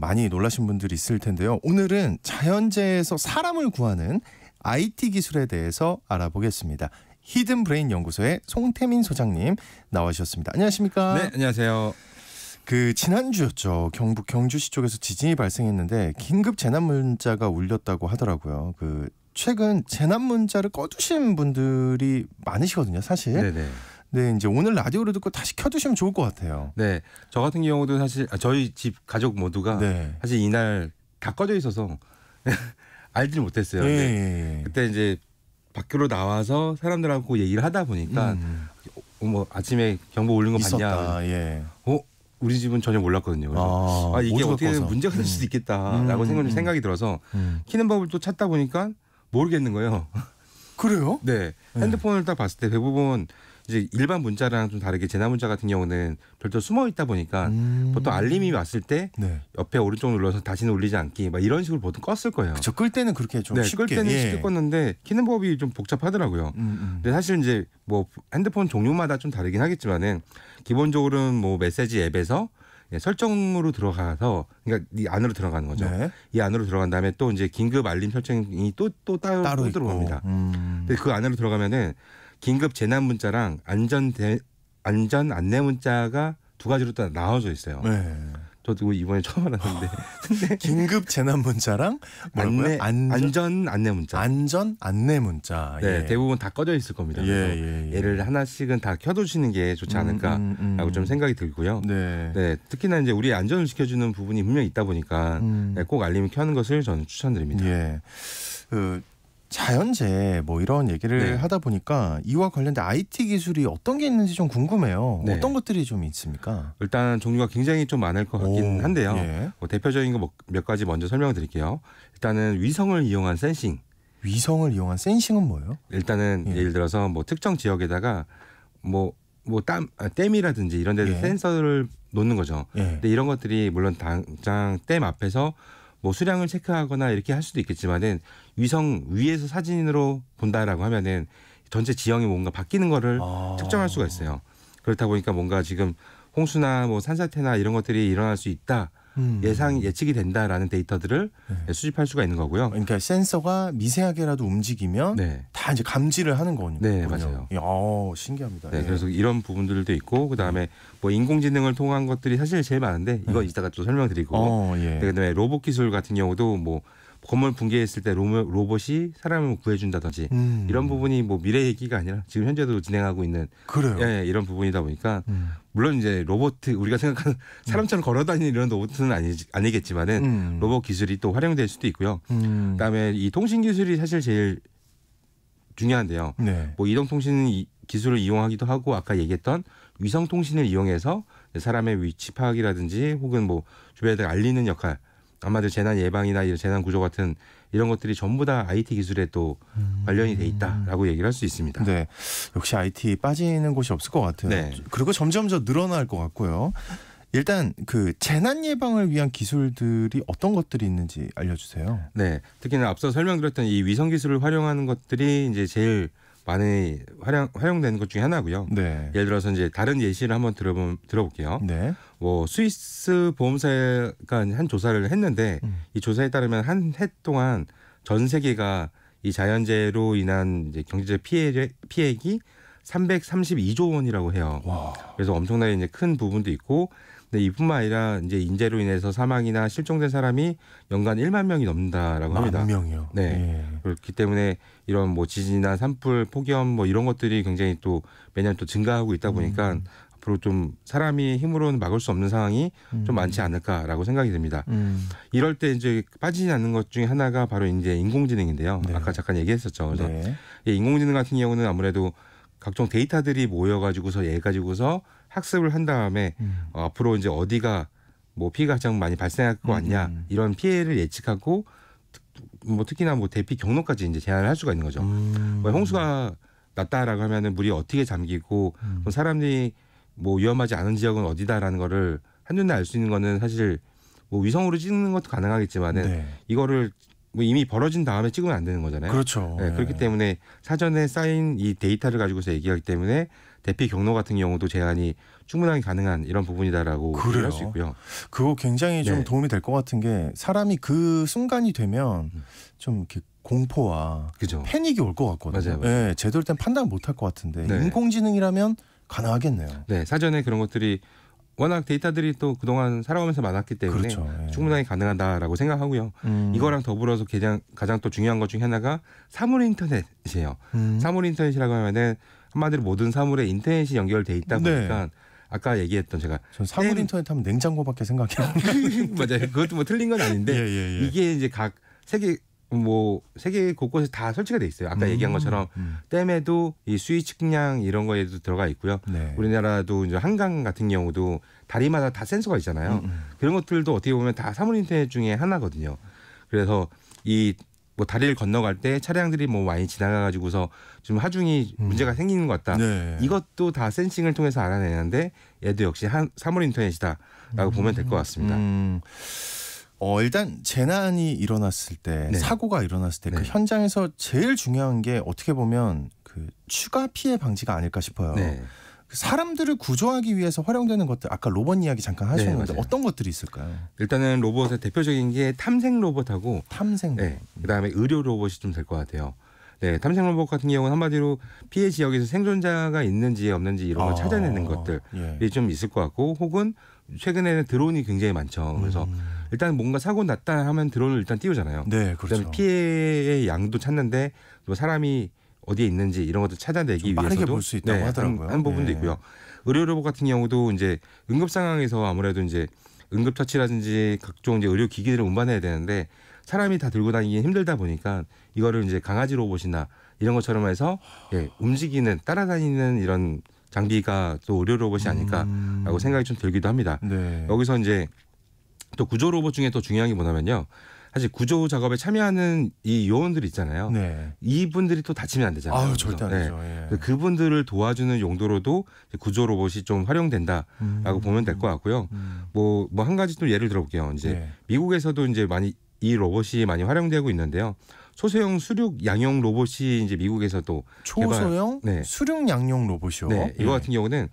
많이 놀라신 분들이 있을 텐데요. 오늘은 자연재해에서 사람을 구하는 IT 기술에 대해서 알아보겠습니다. 히든브레인 연구소의 송태민 소장님 나와주셨습니다. 안녕하십니까? 네, 안녕하세요. 지난주였죠. 경북 경주시 쪽에서 지진이 발생했는데 긴급 재난 문자가 울렸다고 하더라고요. 최근 재난 문자를 꺼두신 분들이 많으시거든요, 사실. 네네. 네, 이제 오늘 라디오를 듣고 다시 켜두시면 좋을 것 같아요. 네, 저 같은 경우도 사실 저희 집 가족 모두가 네. 사실 이날 다 꺼져 있어서 알지를 못했어요. 예. 그때 이제 밖으로 나와서 사람들하고 얘기를 하다 보니까 뭐 아침에 경보 울린 거 있었다. 봤냐? 예. 우리 집은 전혀 몰랐거든요. 그래서 이게 어떻게 꺼서. 문제가 될 수도 있겠다라고 생각이 들어서 키는 법을 또 찾다 보니까 모르겠는 거예요. 그래요? 네. 핸드폰을 딱 봤을 때 대부분 이제 일반 문자랑 좀 다르게 재난 문자 같은 경우는 별도 숨어 있다 보니까 보통 알림이 왔을 때 네. 옆에 오른쪽 눌러서 다시는 울리지 않기 막 이런 식으로 보통 껐을 거예요. 그쵸, 끌 때는 그렇게 좀 네, 쉽게. 끌 때는 예. 쉽게 껐는데 키는 법이 좀 복잡하더라고요. 근데 사실 이제 뭐 핸드폰 종류마다 좀 다르긴 하겠지만은 기본적으로는 뭐 메시지 앱에서 설정으로 들어가서 그러니까 이 안으로 들어가는 거죠. 네. 이 안으로 들어간 다음에 또 이제 긴급 알림 설정이 또 따로 들어갑니다. 근데 그 안으로 들어가면은 긴급 재난 문자랑 안전 안내 문자가 두 가지로 다 나눠져 있어요. 네. 저도 이번에 처음 알았는데 긴급 재난 문자랑 뭐라고요? 안전 안내 문자. 안전 안내 문자. 네, 예. 대부분 다 꺼져 있을 겁니다. 그래서 얘를 하나씩은 다 켜두시는 게 좋지 않을까라고 좀 생각이 들고요. 네. 특히나 이제 우리 안전을 지켜주는 부분이 분명히 있다 보니까 꼭 알림을 켜는 것을 저는 추천드립니다. 예. 자연재해 뭐 이런 얘기를 네. 하다 보니까 이와 관련된 IT 기술이 어떤 게 있는지 좀 궁금해요. 네. 어떤 것들이 좀 있습니까? 일단 종류가 굉장히 좀 많을 것 같긴 한데요. 예. 대표적인 거 몇 가지 먼저 설명을 드릴게요. 일단은 위성을 이용한 센싱. 위성을 이용한 센싱은 뭐예요? 일단은 예를 들어서 뭐 특정 지역에다가 댐이라든지 이런 데서 센서를 놓는 거죠. 근데 이런 것들이 물론 당장 댐 앞에서 뭐 수량을 체크하거나 이렇게 할 수도 있겠지만은 위성 위에서 사진으로 본다라고 하면은 전체 지형이 뭔가 바뀌는 거를 특정할 수가 있어요. 그렇다 보니까 뭔가 지금 홍수나 뭐 산사태나 이런 것들이 일어날 수 있다. 예측이 된다라는 데이터들을 수집할 수가 있는 거고요. 그러니까 센서가 미세하게라도 움직이면 다 이제 감지를 하는 거군요. 네, 맞아요. 신기합니다. 네, 그래서 이런 부분들도 있고 그다음에 뭐 인공지능을 통한 것들이 사실 제일 많은데 이거 이따가 또 설명드리고 그다음에 로봇 기술 같은 경우도 뭐 건물 붕괴했을 때 로봇이 사람을 구해준다든지 이런 부분이 뭐 미래 얘기가 아니라 지금 현재도 진행하고 있는 그래요. 예, 이런 부분이다 보니까 물론 이제 로봇 우리가 생각하는 사람처럼 걸어다니는 이런 로봇은 아니겠지만은 로봇 기술이 또 활용될 수도 있고요. 그다음에 이 통신 기술이 사실 제일 중요한데요. 네. 뭐 이동통신 기술을 이용하기도 하고 아까 얘기했던 위성통신을 이용해서 사람의 위치 파악이라든지 혹은 뭐 주변에 알리는 역할, 아마도 재난 예방이나 이런 재난 구조 같은 이런 것들이 전부 다 IT 기술에 또 관련이 돼 있다라고 얘기를 할 수 있습니다. 네, 역시 IT 빠지는 곳이 없을 것 같아요. 네. 그리고 점점 더 늘어날 것 같고요. 일단 그 재난 예방을 위한 기술들이 어떤 것들이 있는지 알려주세요. 네, 특히나 앞서 설명드렸던 이 위성 기술을 활용하는 것들이 이제 제일 많이 활용되는 것 중에 하나고요. 네. 예를 들어서 이제 다른 예시를 한번 들어볼게요. 네. 뭐 스위스 보험사가 한 조사를 했는데 이 조사에 따르면 한 해 동안 전 세계가 이 자연재해로 인한 이제 경제적 피해액이 332조 원이라고 해요. 와. 그래서 엄청나게 이제 큰 부분도 있고, 근데 이뿐만 아니라 이제 인재로 인해서 사망이나 실종된 사람이 연간 1만 명이 넘는다라고 합니다. 1만 명이요. 네. 예. 그렇기 때문에 이런 뭐 지진이나 산불, 폭염 뭐 이런 것들이 굉장히 또 매년 또 증가하고 있다 보니까 앞으로 좀 사람이 힘으로는 막을 수 없는 상황이 좀 많지 않을까라고 생각이 듭니다. 이럴 때 이제 빠지지 않는 것 중에 하나가 바로 이제 인공지능인데요. 네. 아까 잠깐 얘기했었죠. 그래서 네. 이 인공지능 같은 경우는 아무래도 각종 데이터들이 모여가지고서 얘 가지고서 학습을 한 다음에 앞으로 이제 어디가 뭐 피해가 가장 많이 발생할 것 같냐 이런 피해를 예측하고 뭐 특히나 뭐 대피 경로까지 이제 제한을 할 수가 있는 거죠. 뭐 홍수가 났다라고 하면은 물이 어떻게 잠기고 또 사람들이 뭐 위험하지 않은 지역은 어디다라는 거를 한눈에 알 수 있는 거는 사실 뭐 위성으로 찍는 것도 가능하겠지만은 네. 이거를 뭐 이미 벌어진 다음에 찍으면 안 되는 거잖아요. 그렇죠. 네, 그렇기 때문에 사전에 쌓인 이 데이터를 가지고서 얘기하기 때문에 대피 경로 같은 경우도 제한이 충분하게 가능한 이런 부분이다라고 할 수 있고요. 그거 굉장히 좀 네. 도움이 될 것 같은 게 사람이 그 순간이 되면 좀 이렇게 공포와 그죠. 패닉이 올 것 같거든요. 맞아요. 네, 제대로 된 판단을 못할 것 같은데 네. 인공지능이라면 가능하겠네요. 네, 사전에 그런 것들이 워낙 데이터들이 또 그동안 살아오면서 많았기 때문에 그렇죠. 예. 충분하게 가능하다라고 생각하고요. 이거랑 더불어서 가장 또 중요한 것 중에 하나가 사물 인터넷이에요. 사물 인터넷이라고 하면은 한마디로 모든 사물에 인터넷이 연결돼 있다 보니까 네. 아까 얘기했던 제가 전 사물 인터넷 하면 냉장고밖에 생각이 안 나요. 맞아요. 그것도 뭐 틀린 건 아닌데 예. 이게 이제 각 세계 곳곳에 다 설치가 돼 있어요. 아까 얘기한 것처럼 댐에도 이 수위 측량 이런 거에도 들어가 있고요. 네. 우리나라도 이제 한강 같은 경우도 다리마다 다 센서가 있잖아요. 그런 것들도 어떻게 보면 다 사물 인터넷 중에 하나거든요. 그래서 이 뭐 다리를 건너갈 때 차량들이 뭐 많이 지나가가지고서 좀 하중이 문제가 생기는 것 같다. 네. 이것도 다 센싱을 통해서 알아내는데 얘도 역시 사물 인터넷이다라고 보면 될 것 같습니다. 일단 재난이 일어났을 때, 네. 사고가 일어났을 때 그 네. 현장에서 제일 중요한 게 어떻게 보면 그 추가 피해 방지가 아닐까 싶어요. 네. 그 사람들을 구조하기 위해서 활용되는 것들, 아까 로봇 이야기 잠깐 하셨는데 맞아요. 어떤 것들이 있을까요? 일단은 로봇의 대표적인 게 탐색 로봇하고 탐색 로봇. 네, 그다음에 의료 로봇이 좀 될 것 같아요. 네, 탐색 로봇 같은 경우는 한마디로 피해 지역에서 생존자가 있는지 없는지 이런 걸 찾아내는 것들이 예. 좀 있을 것 같고, 혹은 최근에는 드론이 굉장히 많죠. 그래서 일단 뭔가 사고 났다 하면 드론을 일단 띄우잖아요. 네, 그다음에 그렇죠. 피해의 양도 찾는데 또 사람이 어디에 있는지 이런 것도 찾아내기 빠르게 위해서도 볼 수 있다고 하더라고요. 한 부분도 예. 있고요. 의료 로봇 같은 경우도 이제 응급 상황에서 아무래도 이제 응급 처치라든지 각종 이제 의료 기기들을 운반해야 되는데 사람이 다 들고 다니기 힘들다 보니까 이거를 이제 강아지 로봇이나 이런 것처럼 해서 움직이는 따라다니는 이런 장비가 또 의료 로봇이 아닐까라고 생각이 좀 들기도 합니다. 네. 여기서 이제 또 구조 로봇 중에 또 중요한 게 뭐냐면요. 사실 구조 작업에 참여하는 이 요원들 있잖아요. 네. 이분들이 또 다치면 안 되잖아요. 아유, 절대 안 되죠. 예. 그분들을 도와주는 용도로도 구조 로봇이 좀 활용된다라고 보면 될 것 같고요. 뭐 한 가지 또 예를 들어볼게요. 이제 네. 미국에서도 이제 많이 이 로봇이 많이 활용되고 있는데요. 소소형 수륙 양용 로봇이 이제 미국에서도 초소형 네. 수륙 양용 로봇이요. 네, 이거 같은 경우는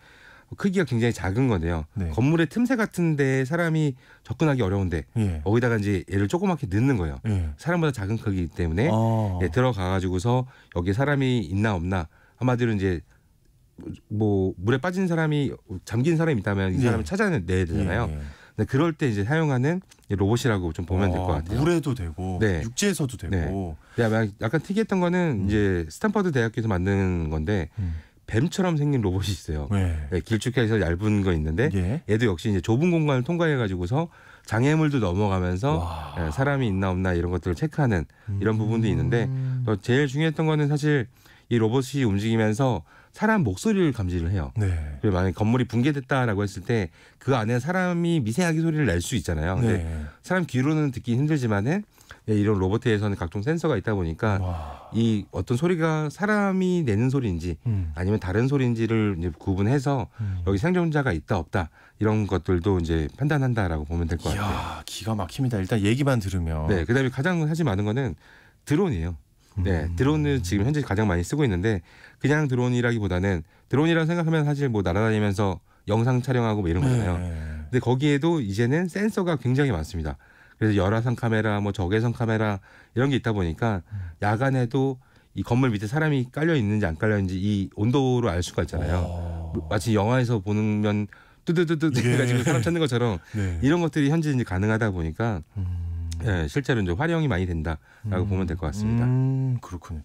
크기가 굉장히 작은 건데요. 네. 건물의 틈새 같은데 사람이 접근하기 어려운데 예. 거기다가 이제 얘를 조그맣게 넣는 거예요. 예. 사람보다 작은 크기이기 때문에 아. 들어가 가지고서 여기 사람이 있나 없나, 한마디로 이제 뭐 물에 빠진 사람이 잠긴 사람이 있다면 이 사람을 찾아내야 되잖아요. 예. 근데 그럴 때 이제 사용하는 로봇이라고 좀 보면 될 것 같아요. 물에도 되고 네. 육지에서도 되고. 네. 약간 특이했던 거는 이제 스탠퍼드 대학교에서 만든 건데 뱀처럼 생긴 로봇이 있어요. 네, 길쭉해서 얇은 거 있는데 얘도 역시 이제 좁은 공간을 통과해가지고서 장애물도 넘어가면서 네, 사람이 있나 없나 이런 것들을 체크하는 이런 부분도 있는데 또 제일 중요했던 거는 사실 이 로봇이 움직이면서 사람 목소리를 감지를 해요. 네. 그리고 만약에 건물이 붕괴됐다라고 했을 때 그 안에 사람이 미세하게 소리를 낼 수 있잖아요. 근데 사람 귀로는 듣기 힘들지만은 이런 로봇에서는 각종 센서가 있다 보니까 이 어떤 소리가 사람이 내는 소리인지 아니면 다른 소리인지를 이제 구분해서 여기 생존자가 있다 없다 이런 것들도 이제 판단한다라고 보면 될 것 같아요. 기가 막힙니다. 일단 얘기만 들으면. 네, 그다음에 가장 하지 많은 거는 드론이에요. 네, 드론을 지금 현재 가장 많이 쓰고 있는데 그냥 드론이라기보다는 드론이라고 생각하면 사실 뭐 날아다니면서 영상 촬영하고 뭐 이런 거잖아요. 근데 거기에도 이제는 센서가 굉장히 많습니다. 그래서 열화상 카메라, 뭐 적외선 카메라 이런 게 있다 보니까 야간에도 이 건물 밑에 사람이 깔려 있는지 안 깔려 있는지 이 온도로 알 수가 있잖아요. 마치 영화에서 보면 뜨드드드 해가지고 사람 찾는 것처럼 이런 것들이 현재 이제 가능하다 보니까 네, 실제로 이제 활용이 많이 된다라고 보면 될 것 같습니다. 그렇군요.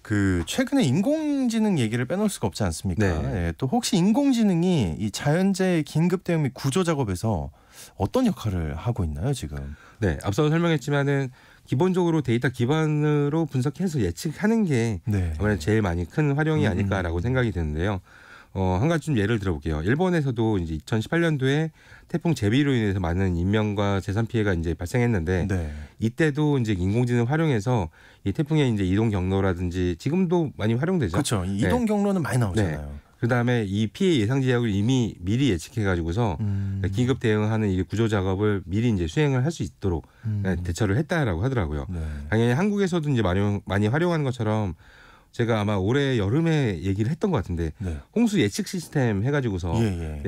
그 최근에 인공지능 얘기를 빼놓을 수가 없지 않습니까? 네, 또 혹시 인공지능이 이 자연재해 긴급 대응 및 구조 작업에서 어떤 역할을 하고 있나요, 지금? 네, 앞서 설명했지만은 기본적으로 데이터 기반으로 분석해서 예측하는 게 아무래도 제일 많이 큰 활용이 아닐까라고 생각이 드는데요. 한 가지 좀 예를 들어볼게요. 일본에서도 이제 2018년도에 태풍 제비로 인해서 많은 인명과 재산 피해가 이제 발생했는데 이때도 이제 인공지능 활용해서 이 태풍의 이제 이동 경로라든지 지금도 많이 활용되죠. 그렇죠. 이동 경로는 많이 나오잖아요. 그다음에 이 피해 예상 지역을 이미 미리 예측해가지고서 긴급 대응하는 이 구조 작업을 미리 이제 수행을 할 수 있도록 대처를 했다라고 하더라고요. 당연히 한국에서도 이제 많이 활용하는 것처럼 제가 아마 올해 여름에 얘기를 했던 것 같은데 홍수 예측 시스템 해가지고서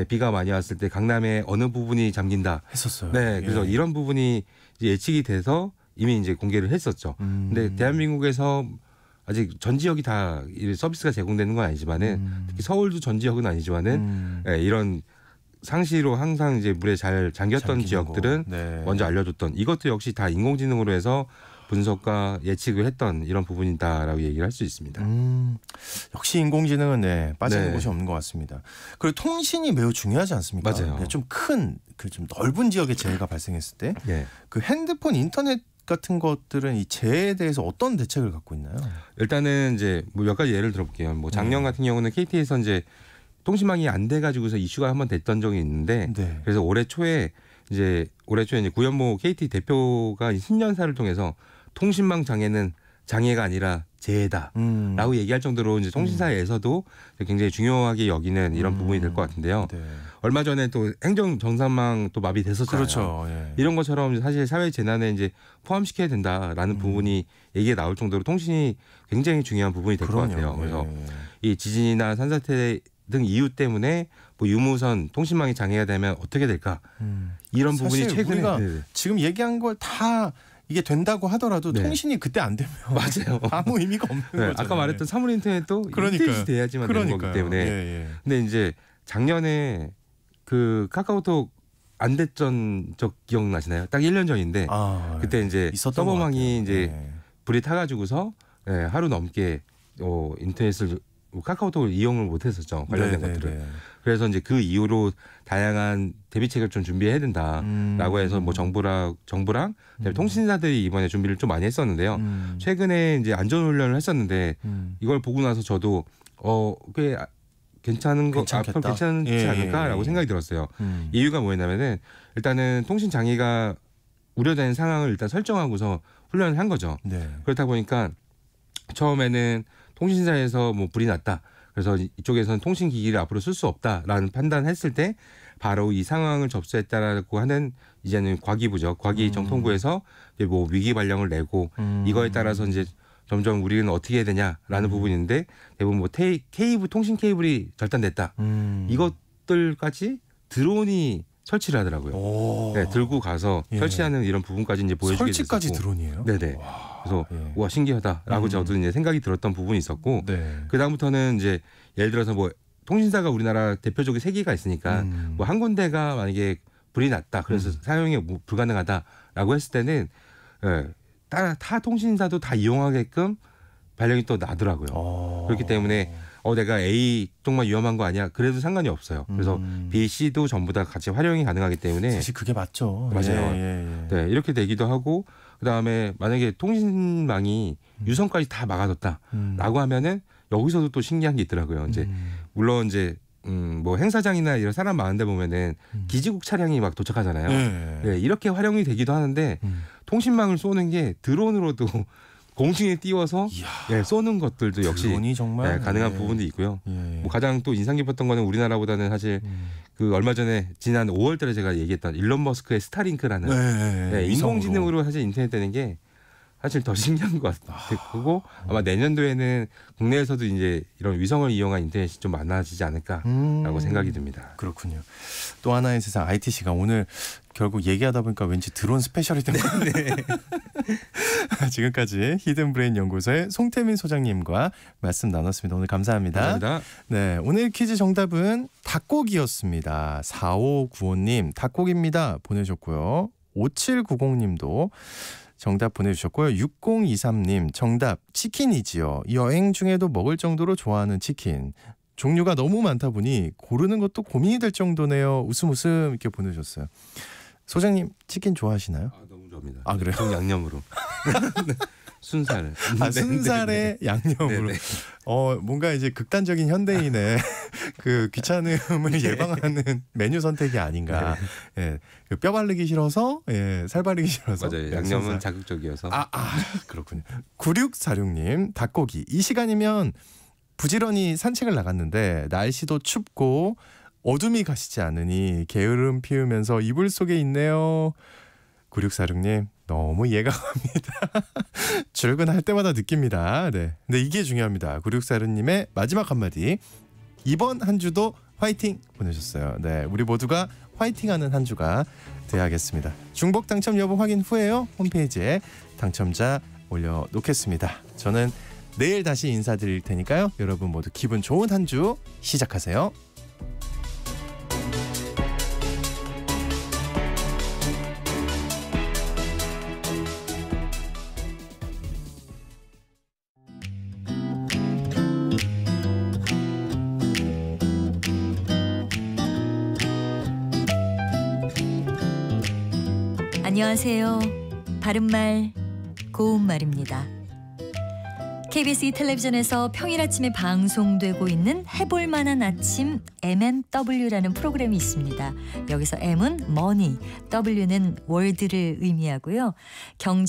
비가 많이 왔을 때 강남의 어느 부분이 잠긴다 했었어요. 네, 그래서 이런 부분이 이제 예측이 돼서 이미 이제 공개를 했었죠. 근데 대한민국에서 아직 전 지역이 다 서비스가 제공되는 건 아니지만은 특히 서울도 전 지역은 아니지만은 이런 상시로 항상 이제 물에 잘 잠겼던 지역들은 먼저 알려줬던 이것도 역시 다 인공지능으로 해서 분석과 예측을 했던 이런 부분이다라고 얘기를 할 수 있습니다. 역시 인공지능은 빠지는 곳이 없는 것 같습니다. 그리고 통신이 매우 중요하지 않습니까? 맞아요. 좀 큰, 좀 넓은 지역에 재해가 발생했을 때 그 핸드폰, 인터넷 같은 것들은 이 재해에 대해서 어떤 대책을 갖고 있나요? 일단은 이제 뭐 몇 가지 예를 들어볼게요. 뭐 작년 같은 경우는 KT에서 이제 통신망이 안 돼가지고서 이슈가 한번 됐던 적이 있는데 그래서 올해 초에 이제 구현모 KT 대표가 신년사를 통해서 통신망 장애는 장애가 아니라 재해다라고 얘기할 정도로 이제 통신사에서도 굉장히 중요하게 여기는 이런 부분이 될 것 같은데요. 얼마 전에 또 행정 정산망 또 마비됐었잖아요. 그렇죠. 이런 것처럼 사실 사회 재난에 이제 포함시켜야 된다라는 부분이 얘기가 나올 정도로 통신이 굉장히 중요한 부분이 될 것 같아요. 그래서 이 지진이나 산사태 등 이유 때문에 뭐 유무선 통신망이 장애가 되면 어떻게 될까? 이런 부분이 최근에 우리가 지금 얘기한 걸 다 이게 된다고 하더라도 통신이 그때 안 되면 맞아요. 아무 의미가 없는 거잖아요. 아까 말했던 사물 인터넷도 인터넷이 돼야지만 되는 거기 때문에. 근데 이제 작년에 그 카카오톡 안 됐던 적 기억나시나요? 딱 1년 전인데 그때 이제 서버망이 이제 불이 타가지고서 하루 넘게 인터넷을 카카오톡을 이용을 못했었죠. 관련된 것들을. 그래서 이제 그 이후로 다양한 대비책을 좀 준비해야 된다라고 해서 뭐 정부랑 통신사들이 이번에 준비를 좀 많이 했었는데요. 최근에 이제 안전훈련을 했었는데 이걸 보고 나서 저도 꽤 괜찮은 거 앞으로 괜찮지 않을까라고 생각이 들었어요. 이유가 뭐였냐면은 일단은 통신 장애가 우려되는 상황을 일단 설정하고서 훈련을 한 거죠. 그렇다 보니까 처음에는 통신사에서 뭐 불이 났다. 그래서 이쪽에서는 통신기기를 앞으로 쓸 수 없다라는 판단했을 때 바로 이 상황을 접수했다라고 하는 이제는 과기부죠. 과기정통부에서 뭐 위기 발령을 내고 이거에 따라서 이제 점점 우리는 어떻게 해야 되냐라는 부분인데 대부분 뭐 케이블 통신 케이블이 절단됐다. 이것들까지 드론이 설치를 하더라고요. 들고 가서 설치하는 이런 부분까지 이제 보여주게 됐었고. 설치까지 드론이에요? 네네. 그래서 와 신기하다라고 저도 이제 생각이 들었던 부분이 있었고 그 다음부터는 이제 예를 들어서 뭐 통신사가 우리나라 대표적인 3개가 있으니까 뭐 한 군데가 만약에 불이 났다. 그래서 사용이 불가능하다라고 했을 때는 타 통신사도 다 이용하게끔 발령이 또 나더라고요. 그렇기 때문에 내가 A 정말 위험한 거 아니야? 그래도 상관이 없어요. 그래서 B, C도 전부 다 같이 활용이 가능하기 때문에 사실 그게 맞죠. 맞아요. 네, 이렇게 되기도 하고 그다음에 만약에 통신망이 유선까지 다 막아뒀다라고 하면은 여기서도 또 신기한 게 있더라고요. 이제 물론 이제 뭐 행사장이나 이런 사람 많은 데 보면은 기지국 차량이 막 도착하잖아요. 네, 이렇게 활용이 되기도 하는데 통신망을 쏘는 게 드론으로도 공중에 띄워서 쏘는 것들도 역시 정말 가능한 부분도 있고요. 뭐 가장 또 인상 깊었던 거는 우리나라보다는 사실 그 얼마 전에 지난 5월달에 제가 얘기했던 일론 머스크의 스타링크라는 인공지능으로 사실 인터넷 되는 게 사실 더 신기한 것 같고 아마 내년도에는 국내에서도 이제 이런 위성을 이용한 인터넷이 좀 많아지지 않을까라고 생각이 듭니다. 그렇군요. 또 하나의 세상 ITC가 오늘 결국 얘기하다 보니까 왠지 드론 스페셜이 된 것 같네요. 지금까지 히든브레인 연구소의 송태민 소장님과 말씀 나눴습니다. 오늘 감사합니다. 감사합니다. 네, 오늘 퀴즈 정답은 닭고기였습니다. 4595님 닭고기입니다 보내셨고요. 5790님도 정답 보내주셨고요. 6023님 정답 치킨이지요. 여행 중에도 먹을 정도로 좋아하는 치킨. 종류가 너무 많다 보니 고르는 것도 고민이 될 정도네요. 웃음 이렇게 보내주셨어요. 소장님 치킨 좋아하시나요? 너무 좋아합니다. 그래요? 전 양념으로. 순살. 순살에 양념으로. 뭔가 이제 극단적인 현대인의 그 귀찮음을 예방하는 메뉴 선택이 아닌가. 그 뼈 바르기 싫어서, 살 바르기 싫어서. 맞아요. 양념은 자극적이어서. 그렇군요. 9646님 닭고기. 이 시간이면 부지런히 산책을 나갔는데 날씨도 춥고 어둠이 가시지 않으니 게으름 피우면서 이불 속에 있네요. 9646님 너무 이해가 갑니다. 출근할 때마다 느낍니다. 네. 근데 이게 중요합니다. 9646님의 마지막 한마디. 이번 한 주도 화이팅 보내셨어요. 네, 우리 모두가 화이팅하는 한 주가 돼야겠습니다. 중복 당첨 여부 확인 후에요. 홈페이지에 당첨자 올려놓겠습니다. 저는 내일 다시 인사드릴 테니까요. 여러분 모두 기분 좋은 한 주 시작하세요. 안녕하세요. 바른말 고운말입니다. KBS 텔레비전에서 평일 아침에 방송되고 있는 해볼만한 아침 MMW라는 프로그램이 있습니다. 여기서 M은 머니, W는 월드를 의미하고요. 경제